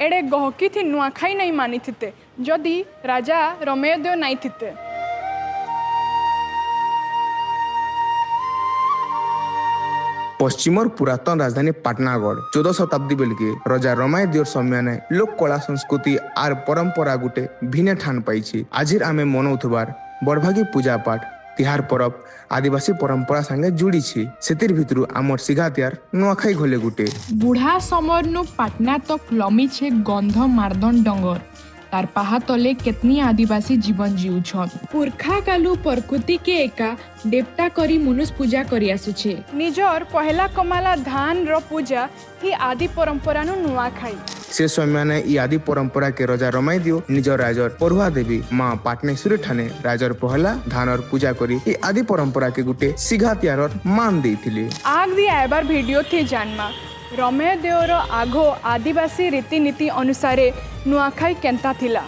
एडे गहकी थी नुआखाई नहीं मानी थिते जदि राजा रमेय देव नहीं थिते। पश्चिमर पुरातन राजधानी पाटनागढ़ 14 शताब्दी बेल के राजा रमाई देव सौम्या ने लोक कला संस्कृति आर परंपरा गुटे भिन्न ठान पाई। आज आमे मनौथबार बड़भागी पूजा पाठ तिहार परब आदिवासी परंपरा संगे जुड़ी छी। सेतिर भितरु आमर सिघातियार नुआखाई घले गुटे बुढ़ा समर नु पाटना तक लमी छे गंध मारदन डंगर तार पाहा तले केतनी आदिवासी जीवन जीउछन। पुरखा कालू प्रकृति के एका देवता करी मनुष्य पूजा करी आसुछे। निजर पहला कमाला धान रो पूजा ही आदि परंपरा नु नुआखाई। से सौम्या ने ई आदि परंपरा के राजा रमाई दियो निजर राजर परुआ देवी माँ पाटनेश्वरी ठाने राजर पहला धानर पूजा करी ई आदि परंपरा के गुटे सिघातियार मान देथिले। आग दी आइबार वीडियो थी जानमा रमेय देवर आघो आदिवासी रीतिनीति अनुसार नुआखाई केंता थिला।